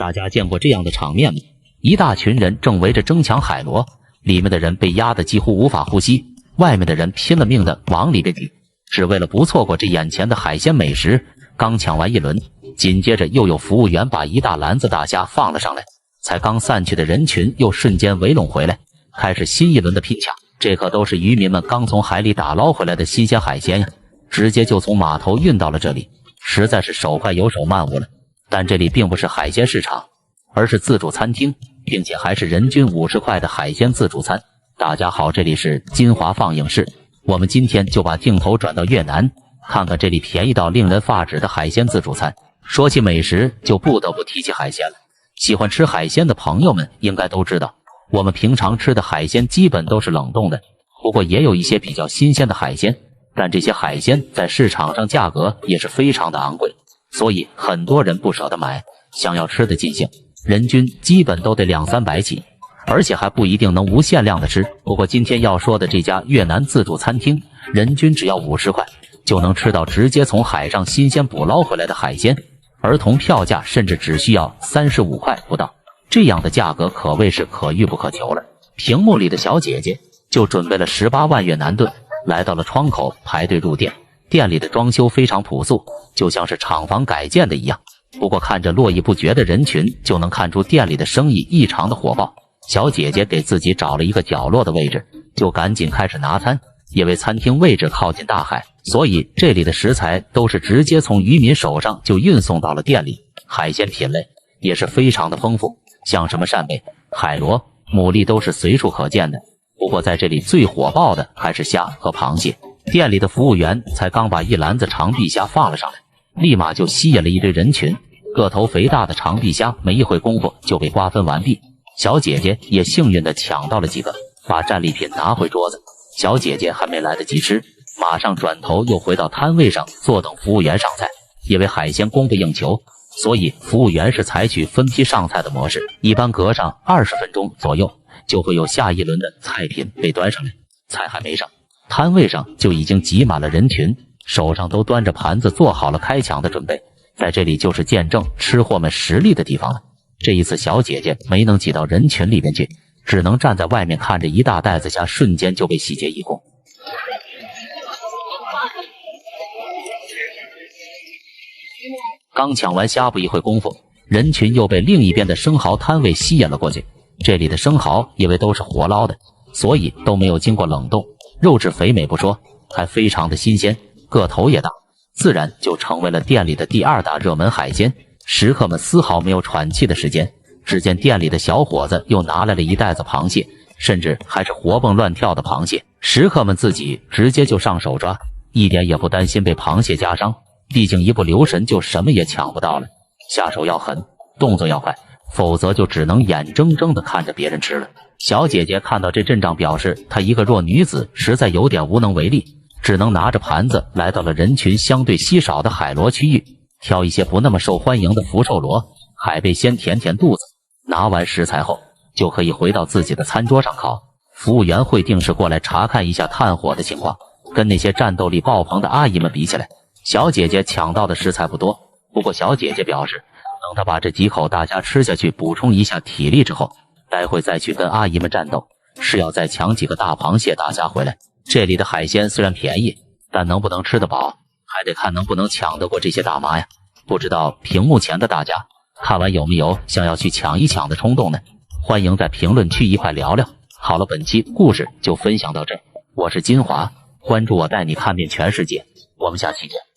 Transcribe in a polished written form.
大家见过这样的场面吗？一大群人正围着争抢海螺，里面的人被压得几乎无法呼吸，外面的人拼了命的往里边挤，只为了不错过这眼前的海鲜美食。刚抢完一轮，紧接着又有服务员把一大篮子大虾放了上来，才刚散去的人群又瞬间围拢回来，开始新一轮的拼抢。这可都是渔民们刚从海里打捞回来的新鲜海鲜呀，直接就从码头运到了这里，实在是手快有手慢无了。但这里并不是海鲜市场，而是自助餐厅，并且还是人均50块的海鲜自助餐。大家好，这里是金华放映室，我们今天就把镜头转到越南，看看这里便宜到令人发指的海鲜自助餐。说起美食，就不得不提起海鲜了。喜欢吃海鲜的朋友们应该都知道，我们平常吃的海鲜基本都是冷冻的，不过也有一些比较新鲜的海鲜，但这些海鲜在市场上价格也是非常的昂贵，所以很多人不舍得买，想要吃的尽兴，人均基本都得200-300起，而且还不一定能无限量的吃。不过今天要说的这家越南自助餐厅，人均只要50块就能吃到直接从海上新鲜捕捞回来的海鲜，儿童票价甚至只需要35块不到，这样的价格可谓是可遇不可求了。屏幕里的小姐姐就准备了18万越南盾，来到了窗口排队入店。店里的装修非常朴素，就像是厂房改建的一样，不过看着络绎不绝的人群，就能看出店里的生意异常的火爆。小姐姐给自己找了一个角落的位置，就赶紧开始拿餐。因为餐厅位置靠近大海，所以这里的食材都是直接从渔民手上就运送到了店里。海鲜品类也是非常的丰富，像什么扇贝、海螺、牡蛎都是随处可见的。不过在这里最火爆的还是虾和螃蟹。店里的服务员才刚把一篮子长臂虾放了上来，立马就吸引了一堆人群。个头肥大的长臂虾没一会功夫就被瓜分完毕，小姐姐也幸运的抢到了几个，把战利品拿回桌子。小姐姐还没来得及吃，马上转头又回到摊位上坐等服务员上菜。因为海鲜供不应求，所以服务员是采取分批上菜的模式，一般隔上20分钟左右就会有下一轮的菜品被端上来。菜还没上，摊位上就已经挤满了人群，手上都端着盘子做好了开抢的准备。在这里就是见证吃货们实力的地方了。这一次小姐姐没能挤到人群里面去，只能站在外面看着一大袋子虾瞬间就被洗劫一空。刚抢完虾不一会功夫，人群又被另一边的生蚝摊位吸引了过去。这里的生蚝因为都是活捞的，所以都没有经过冷冻，肉质肥美不说，还非常的新鲜，个头也大，自然就成为了店里的第2大热门海鲜。食客们丝毫没有喘气的时间，只见店里的小伙子又拿来了一袋子螃蟹，甚至还是活蹦乱跳的螃蟹。食客们自己直接就上手抓，一点也不担心被螃蟹夹伤，毕竟一不留神就什么也抢不到了。下手要狠，动作要快，否则就只能眼睁睁地看着别人吃了。小姐姐看到这阵仗，表示她一个弱女子实在有点无能为力，只能拿着盘子来到了人群相对稀少的海螺区域，挑一些不那么受欢迎的福寿螺、海贝先填填肚子。拿完食材后就可以回到自己的餐桌上烤。服务员会定时过来查看一下炭火的情况，跟那些战斗力爆棚的阿姨们比起来，小姐姐抢到的食材不多。不过小姐姐表示，等她把这几口大虾吃下去补充一下体力之后，待会再去跟阿姨们战斗，是要再抢几个大螃蟹大虾回来。这里的海鲜虽然便宜，但能不能吃得饱，还得看能不能抢得过这些大妈呀。不知道屏幕前的大家看完有没有想要去抢一抢的冲动呢？欢迎在评论区一块聊聊。好了，本期故事就分享到这儿，我是金华，关注我带你看遍全世界，我们下期见。